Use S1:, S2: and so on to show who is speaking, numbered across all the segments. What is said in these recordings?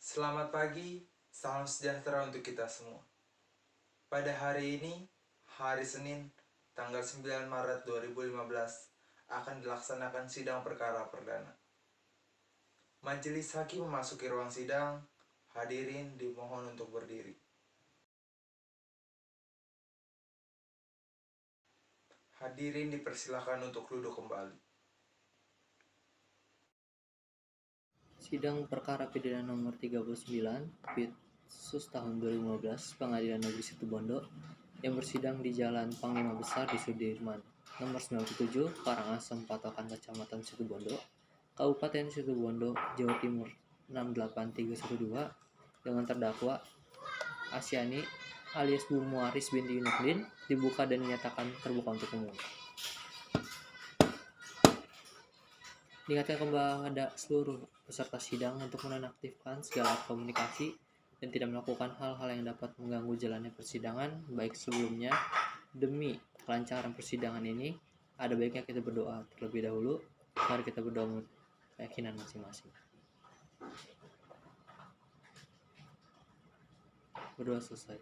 S1: Selamat pagi, salam sejahtera untuk kita semua. Pada hari ini, hari Senin, tanggal 9 Maret 2015, akan dilaksanakan sidang perkara perdana. Majelis hakim memasuki ruang sidang, hadirin dimohon untuk berdiri. Hadirin dipersilakan untuk duduk kembali.
S2: Sidang Perkara Pidana Nomor 39, Pitsus tahun 2015, Pengadilan Negeri Situbondo, yang bersidang di Jalan Panglima Besar di Sudirman, nomor 97, Karangasem, Patokan, Kecamatan Situbondo, Kabupaten Situbondo, Jawa Timur 68312, dengan terdakwa Asyani alias Bu Muaris binti Nurdin dibuka dan dinyatakan terbuka untuk umum. Diingatkan kepada seluruh peserta sidang untuk menonaktifkan segala komunikasi dan tidak melakukan hal-hal yang dapat mengganggu jalannya persidangan, baik sebelumnya. Demi kelancaran persidangan ini, ada baiknya kita berdoa terlebih dahulu. Mari kita berdoa menurut keyakinan masing-masing. Berdoa selesai.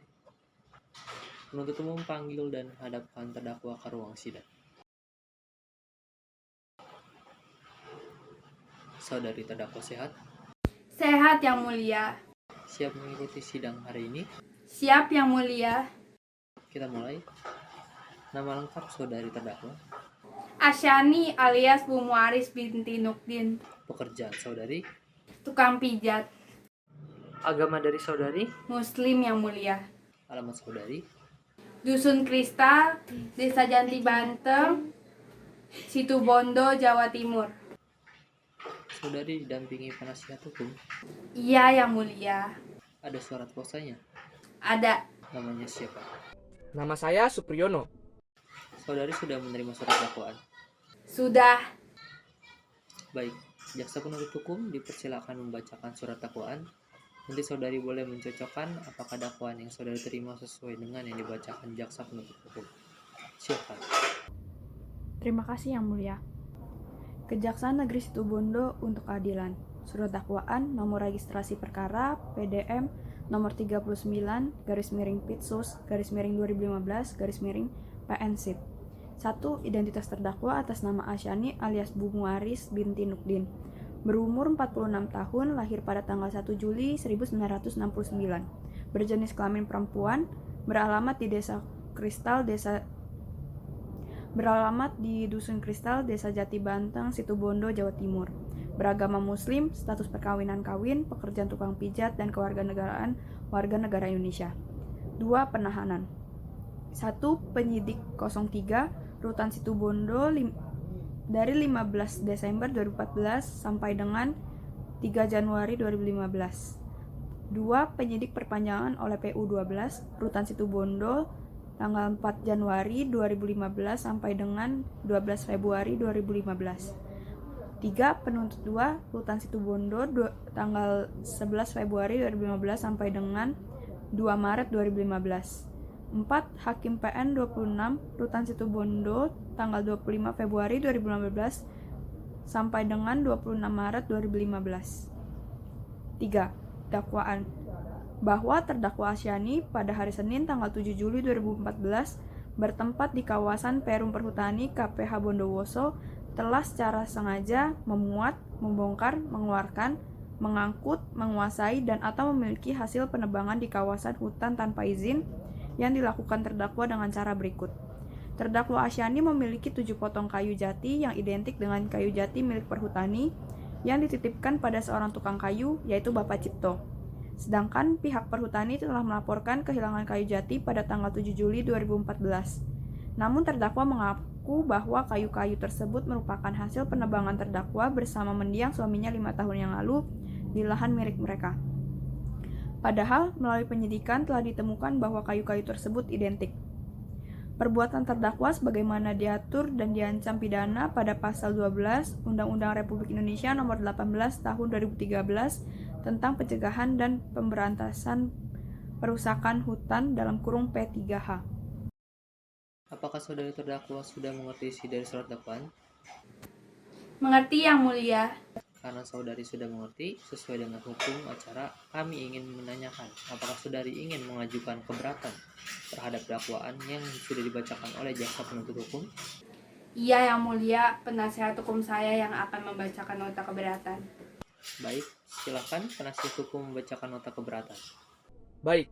S2: Penuntut umum panggil dan hadapkan terdakwa ke ruang sidang. Saudari terdakwa sehat?
S3: Sehat, Yang Mulia.
S2: Siap mengikuti sidang hari ini?
S3: Siap, Yang Mulia.
S2: Kita mulai. Nama lengkap saudari terdakwa?
S3: Asyani alias Bu Muaris binti Nurdin.
S2: Pekerjaan saudari?
S3: Tukang pijat.
S2: Agama dari saudari?
S3: Muslim, Yang Mulia.
S2: Alamat saudari?
S3: Dusun Kristal, Desa Janti Banteng, Situbondo, Jawa Timur.
S2: Saudari didampingi penasihat hukum?
S3: Iya, Yang Mulia.
S2: Ada surat kuasanya?
S3: Ada.
S2: Namanya siapa?
S4: Nama saya Supriyono.
S2: Saudari sudah menerima surat dakwaan?
S3: Sudah.
S2: Baik, jaksa penuntut hukum dipersilakan membacakan surat dakwaan. Nanti saudari boleh mencocokkan apakah dakwaan yang saudari terima sesuai dengan yang dibacakan jaksa penuntut hukum. Silakan.
S5: Terima kasih Yang Mulia. Kejaksaan Negeri Situbondo untuk keadilan. Surat dakwaan nomor registrasi perkara PDM nomor 39/Pitsus/2015/PN-SIP. 1. Identitas terdakwa atas nama Asyani alias Bu Muaris binti Nurdin. Berumur 46 tahun, lahir pada tanggal 1 Juli 1969. Berjenis kelamin perempuan, beralamat di Dusun Kristal, Desa Jati Banteng, Situbondo, Jawa Timur. Beragama Muslim, status perkawinan kawin, pekerjaan tukang pijat, dan kewarganegaraan warga negara Indonesia. 2. Penahanan. 1. Penyidik 03, Rutan Situbondo dari 15 Desember 2014 sampai dengan 3 Januari 2015. 2. Penyidik perpanjangan oleh PU 12, Rutan Situbondo tanggal 4 Januari 2015 sampai dengan 12 Februari 2015. 3. Penuntut 2, Rutan Situbondo tanggal 11 Februari 2015 sampai dengan 2 Maret 2015. 4. Hakim PN 26, Rutan Situbondo tanggal 25 Februari 2015 sampai dengan 26 Maret 2015. 3. Dakwaan bahwa terdakwa Asyani pada hari Senin tanggal 7 Juli 2014 bertempat di kawasan Perum Perhutani KPH Bondowoso telah secara sengaja memuat, membongkar, mengeluarkan, mengangkut, menguasai, dan atau memiliki hasil penebangan di kawasan hutan tanpa izin yang dilakukan terdakwa dengan cara berikut. Terdakwa Asyani memiliki 7 potong kayu jati yang identik dengan kayu jati milik perhutani yang dititipkan pada seorang tukang kayu, yaitu Bapak Cipto. Sedangkan pihak perhutani telah melaporkan kehilangan kayu jati pada tanggal 7 Juli 2014. Namun terdakwa mengaku bahwa kayu-kayu tersebut merupakan hasil penebangan terdakwa bersama mendiang suaminya 5 tahun yang lalu di lahan milik mereka. Padahal melalui penyidikan telah ditemukan bahwa kayu-kayu tersebut identik. Perbuatan terdakwa sebagaimana diatur dan diancam pidana pada pasal 12 Undang-Undang Republik Indonesia Nomor 18 Tahun 2013 tentang pencegahan dan pemberantasan perusakan hutan (P3H).
S2: Apakah saudari terdakwa sudah mengerti isi dari surat dakwaan?
S3: Mengerti, Yang Mulia.
S2: Karena saudari sudah mengerti, sesuai dengan hukum acara, kami ingin menanyakan, apakah saudari ingin mengajukan keberatan terhadap dakwaan yang sudah dibacakan oleh jaksa penuntut hukum?
S3: Iya Yang Mulia, penasihat hukum saya yang akan membacakan nota keberatan.
S2: Baik, silakan penasihat hukum membacakan nota keberatan.
S4: Baik,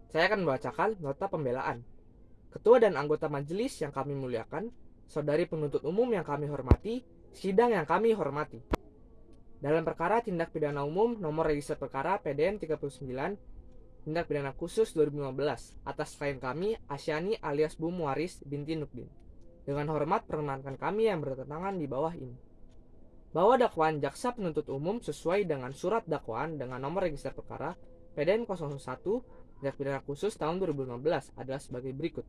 S4: saya akan membacakan nota pembelaan. Ketua dan anggota majelis yang kami muliakan, saudari penuntut umum yang kami hormati, sidang yang kami hormati. Dalam perkara tindak pidana umum nomor register perkara PDN 39, tindak pidana khusus 2015, atas klien kami Asyani alias Bu Muaris binti Nukdin. Dengan hormat perkenankan kami yang bertentangan di bawah ini. Bahwa dakwaan jaksa penuntut umum sesuai dengan surat dakwaan dengan nomor register perkara PDN 01 tindak pidana khusus tahun 2015 adalah sebagai berikut.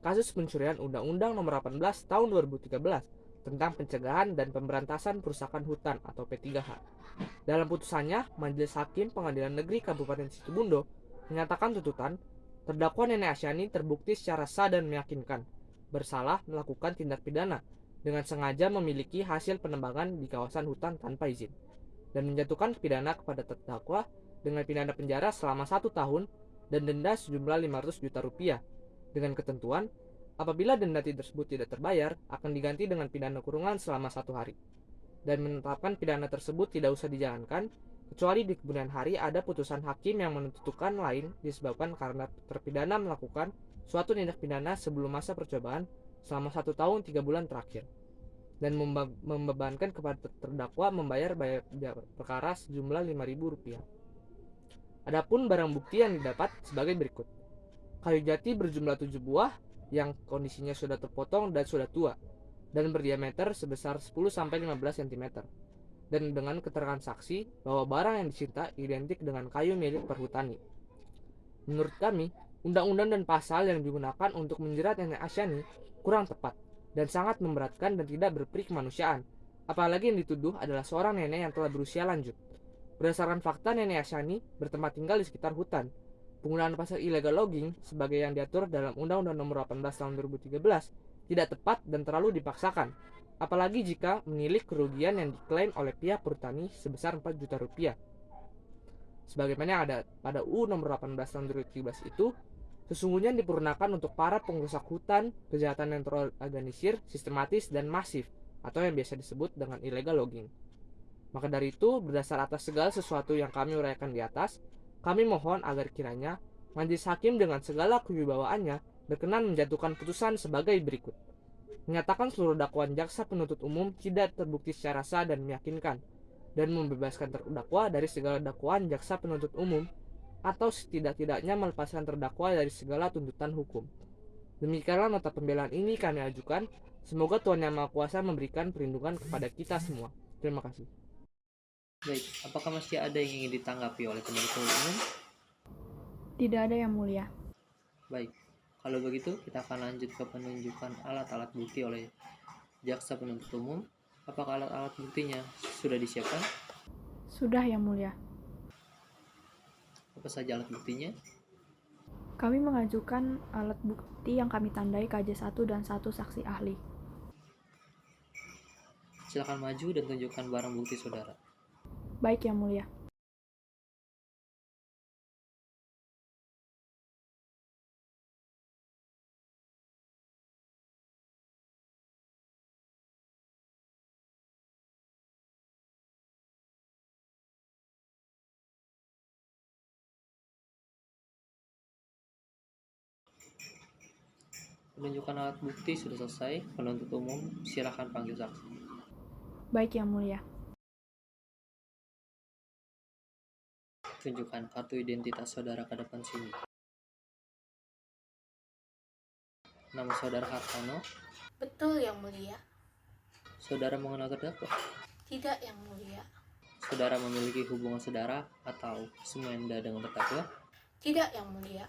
S4: Kasus pencurian Undang-Undang Nomor 18 Tahun 2013 tentang pencegahan dan pemberantasan perusakan hutan atau P3H. Dalam putusannya, Majelis Hakim Pengadilan Negeri Kabupaten Situbondo menyatakan tuntutan terdakwa Nenek Asyani terbukti secara sah dan meyakinkan bersalah melakukan tindak pidana dengan sengaja memiliki hasil penembangan di kawasan hutan tanpa izin dan menjatuhkan pidana kepada terdakwa dengan pidana penjara selama 1 tahun dan denda sejumlah 500 juta rupiah dengan ketentuan apabila denda tersebut tidak terbayar akan diganti dengan pidana kurungan selama 1 hari dan menetapkan pidana tersebut tidak usah dijalankan kecuali di kemudian hari ada putusan hakim yang menentukan lain disebabkan karena terpidana melakukan suatu tindak pidana sebelum masa percobaan selama 1 tahun 3 bulan terakhir dan membebankan kepada terdakwa membayar perkara sejumlah Rp5.000. Adapun barang bukti yang didapat sebagai berikut. Kayu jati berjumlah 7 buah yang kondisinya sudah terpotong dan sudah tua dan berdiameter sebesar 10-15 cm dan dengan keterangan saksi bahwa barang yang disita identik dengan kayu milik perhutani. Menurut kami, undang-undang dan pasal yang digunakan untuk menjerat Nenek Asyani kurang tepat dan sangat memberatkan dan tidak berperi kemanusiaan. Apalagi yang dituduh adalah seorang nenek yang telah berusia lanjut. Berdasarkan fakta, Nenek Asyani bertempat tinggal di sekitar hutan. Penggunaan pasal illegal logging sebagai yang diatur dalam Undang-Undang Nomor 18 Tahun 2013 tidak tepat dan terlalu dipaksakan. Apalagi jika menilik kerugian yang diklaim oleh pihak perhutani sebesar 4 juta rupiah. Sebagaimana yang ada pada UU Nomor 18 Tahun 2013 itu, sesungguhnya dipurnakan untuk para pengrusak hutan, kejahatan yang terorganisir, sistematis, dan masif, atau yang biasa disebut dengan illegal logging. Maka dari itu, berdasar atas segala sesuatu yang kami uraikan di atas, kami mohon agar kiranya Majelis Hakim dengan segala kewibawaannya berkenan menjatuhkan putusan sebagai berikut. Menyatakan seluruh dakwaan jaksa penuntut umum tidak terbukti secara sah dan meyakinkan, dan membebaskan terdakwa dari segala dakwaan jaksa penuntut umum, atau setidak-tidaknya melepaskan terdakwa dari segala tuntutan hukum. Demikianlah nota pembelaan ini kami ajukan. Semoga Tuhan Yang Maha Kuasa memberikan perlindungan kepada kita semua. Terima kasih.
S2: Baik, apakah masih ada yang ingin ditanggapi oleh penuntut umum?
S5: Tidak ada Yang Mulia.
S2: Baik, kalau begitu kita akan lanjut ke penunjukan alat-alat bukti oleh jaksa penuntut umum. Apakah alat-alat buktinya sudah disiapkan?
S5: Sudah Yang Mulia.
S2: Apa saja alat buktinya?
S5: Kami mengajukan alat bukti yang kami tandai KJ1 dan 1 saksi ahli.
S2: Silakan maju dan tunjukkan barang bukti saudara.
S5: Baik Yang Mulia.
S2: Penunjukan alat bukti sudah selesai. Penuntut umum, silakan panggil saksi.
S5: Baik Yang Mulia.
S2: Tunjukkan kartu identitas saudara ke depan sini. Nama saudara Hartano.
S6: Betul, Yang Mulia.
S2: Saudara mengenal terdakwa.
S6: Tidak, Yang Mulia.
S2: Saudara memiliki hubungan saudara atau semenda dengan terdakwa.
S6: Tidak, Yang Mulia.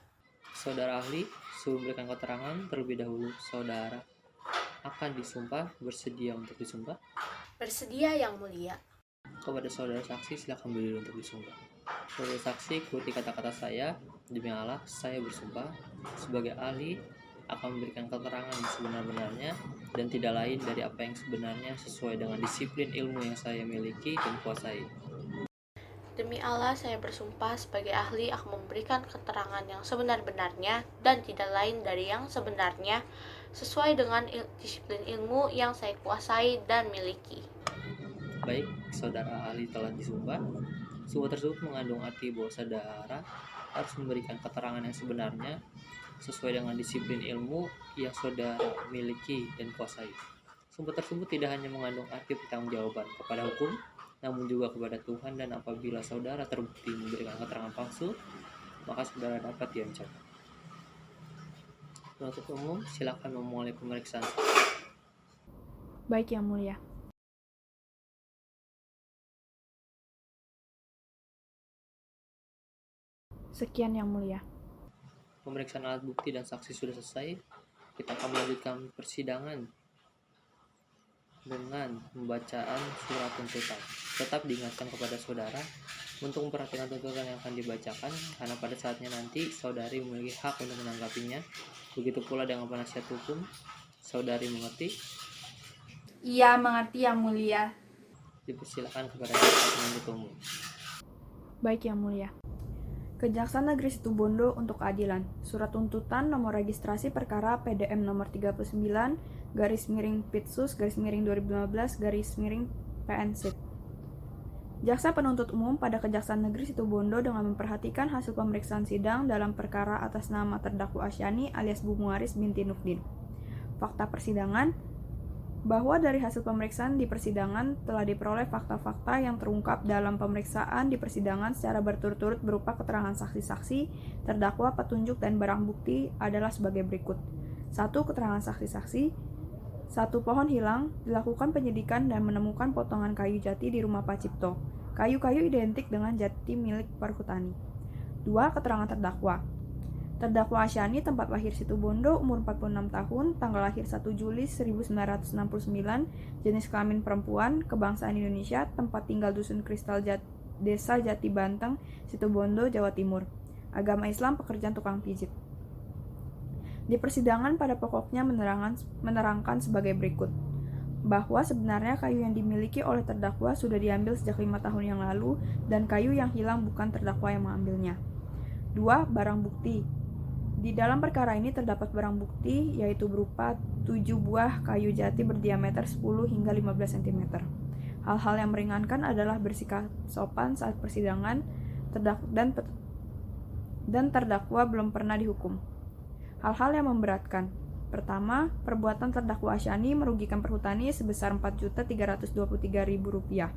S2: Saudara ahli, sebelum memberikan keterangan terlebih dahulu, saudara akan disumpah, bersedia untuk disumpah.
S6: Bersedia, Yang Mulia.
S2: Kepada saudara saksi, silakan berdiri untuk disumpah. Saudara saksi, ikuti kata-kata saya. Demi Allah, saya bersumpah sebagai ahli akan memberikan keterangan yang sebenar-benarnya dan tidak lain dari apa yang sebenarnya sesuai dengan disiplin ilmu yang saya miliki dan kuasai.
S6: Demi Allah, saya bersumpah sebagai ahli akan memberikan keterangan yang sebenar-benarnya dan tidak lain dari yang sebenarnya sesuai dengan disiplin ilmu yang saya kuasai dan miliki.
S2: Baik, saudara ahli telah disumpah. Sumpah tersebut mengandung arti bahwa saudara harus memberikan keterangan yang sebenarnya sesuai dengan disiplin ilmu yang saudara miliki dan kuasai. Sumpah tersebut tidak hanya mengandung arti pertanggungjawaban kepada hukum, namun juga kepada Tuhan, dan apabila saudara terbukti memberikan keterangan palsu, maka saudara dapat diancam. Penuntut umum, silakan memulai pemeriksaan.
S5: Baik Yang Mulia. Sekian Yang Mulia.
S2: Pemeriksaan alat bukti dan saksi sudah selesai. Kita akan melanjutkan persidangan dengan pembacaan surat tuntutan. Tetap diingatkan kepada saudara untuk memperhatikan tuntutan yang akan dibacakan, karena pada saatnya nanti saudari memiliki hak untuk menanggapinya. Begitu pula dengan penasihat hukum. Saudari mengerti?
S3: Iya, mengerti Yang Mulia.
S2: Dipersilakan kepada jaksa penuntut umum.
S5: Baik Yang Mulia. Kejaksaan Negeri Situbondo untuk keadilan. Surat tuntutan nomor registrasi perkara PDM nomor 39 garis miring Pitsus garis miring 2015 garis miring PN-SIT. Jaksa penuntut umum pada Kejaksaan Negeri Situbondo dengan memperhatikan hasil pemeriksaan sidang dalam perkara atas nama terdakwa Asyani alias Bu Muaris binti Nukdin. Fakta persidangan, bahwa dari hasil pemeriksaan di persidangan telah diperoleh fakta-fakta yang terungkap dalam pemeriksaan di persidangan secara berturut-turut berupa keterangan saksi-saksi, terdakwa, petunjuk, dan barang bukti adalah sebagai berikut. 1. Keterangan saksi-saksi. 1. Pohon hilang, dilakukan penyidikan dan menemukan potongan kayu jati di rumah Pak Cipto. Kayu-kayu identik dengan jati milik perhutani. 2. Keterangan terdakwa. Terdakwa Asyani, tempat lahir Situbondo, umur 46 tahun, tanggal lahir 1 Juli 1969, jenis kelamin perempuan, kebangsaan Indonesia, tempat tinggal Dusun Kristal Desa Jati Banteng, Situbondo, Jawa Timur. Agama Islam, pekerjaan tukang pijit. Di persidangan pada pokoknya menerangkan sebagai berikut. Bahwa sebenarnya kayu yang dimiliki oleh terdakwa sudah diambil sejak 5 tahun yang lalu, dan kayu yang hilang bukan terdakwa yang mengambilnya. 2. Barang bukti. Di dalam perkara ini terdapat barang bukti, yaitu berupa 7 buah kayu jati berdiameter 10 hingga 15 cm. Hal-hal yang meringankan adalah bersikap sopan saat persidangan, dan terdakwa belum pernah dihukum. Hal-hal yang memberatkan. Pertama, perbuatan terdakwa Asyani merugikan perhutani sebesar Rp4.323.000.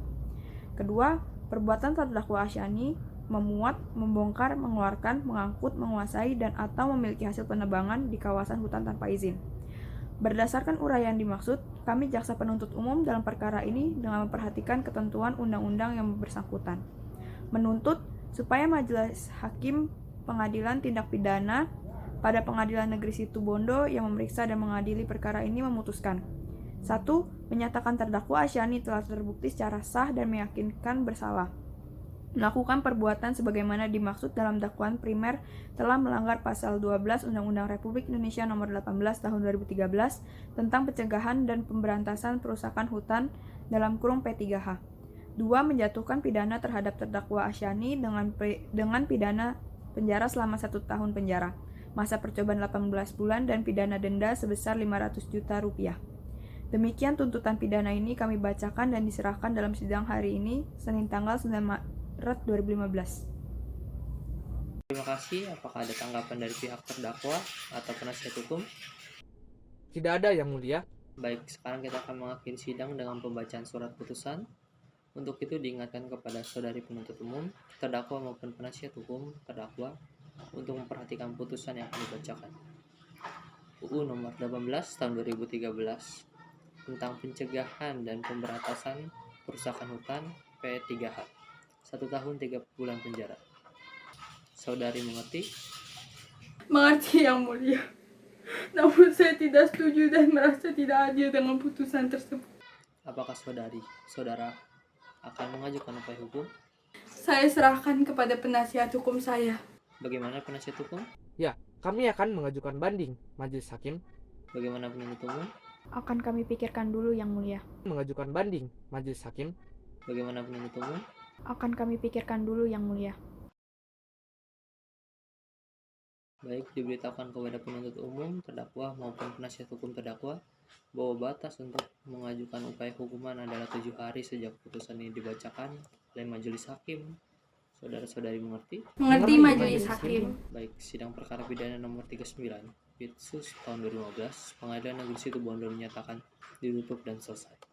S5: Kedua, perbuatan terdakwa Asyani memuat, membongkar, mengeluarkan, mengangkut, menguasai, dan atau memiliki hasil penebangan di kawasan hutan tanpa izin. Berdasarkan uraian dimaksud, kami jaksa penuntut umum dalam perkara ini dengan memperhatikan ketentuan undang-undang yang bersangkutan. Menuntut supaya Majelis Hakim Pengadilan Tindak Pidana pada Pengadilan Negeri Situbondo yang memeriksa dan mengadili perkara ini memutuskan. 1. Menyatakan terdakwa Asyani telah terbukti secara sah dan meyakinkan bersalah. Melakukan perbuatan sebagaimana dimaksud dalam dakwaan primer telah melanggar pasal 12 Undang-Undang Republik Indonesia Nomor 18 Tahun 2013 tentang pencegahan dan pemberantasan perusakan hutan dalam kurung P3H. 2. Menjatuhkan pidana terhadap terdakwa Asyani dengan pidana penjara selama 1 tahun penjara, masa percobaan 18 bulan, dan pidana denda sebesar Rp500 juta. Demikian tuntutan pidana ini kami bacakan dan diserahkan dalam sidang hari ini, Senin tanggal 9 Maret 2015.
S2: Terima kasih. Apakah ada tanggapan dari pihak terdakwa atau penasihat hukum?
S4: Tidak ada, Yang Mulia.
S2: Baik, sekarang kita akan mengakhiri sidang dengan pembacaan surat putusan. Untuk itu diingatkan kepada saudari penuntut umum, terdakwa maupun penasihat hukum terdakwa untuk memperhatikan putusan yang akan dibacakan. UU Nomor 18 Tahun 2013 tentang pencegahan dan pemberantasan perusakan hutan P3H. 1 tahun 3 bulan penjara. Saudari mengerti?
S3: Mengerti Yang Mulia. Namun saya tidak setuju dan merasa tidak adil dengan putusan tersebut.
S2: Apakah saudara akan mengajukan upaya hukum?
S3: Saya serahkan kepada penasihat hukum saya.
S2: Bagaimana penasihat hukum?
S4: Ya, kami akan mengajukan banding, Majelis Hakim.
S2: Bagaimana penuntut umum?
S5: Akan kami pikirkan dulu, Yang Mulia.
S4: Mengajukan banding, Majelis Hakim.
S2: Bagaimana penuntut umum?
S5: Akan kami pikirkan dulu, Yang Mulia.
S2: Baik, diberitahukan kepada penuntut umum, terdakwa maupun penasihat hukum terdakwa bahwa batas untuk mengajukan upaya hukuman adalah 7 hari sejak putusan ini dibacakan oleh majelis hakim. Saudara-saudari mengerti?
S3: Mengerti Majelis Hakim.
S2: Baik, sidang perkara pidana nomor 39 Pitsus tahun 2015, Pengadilan Negeri Situbondo menyatakan ditutup dan selesai.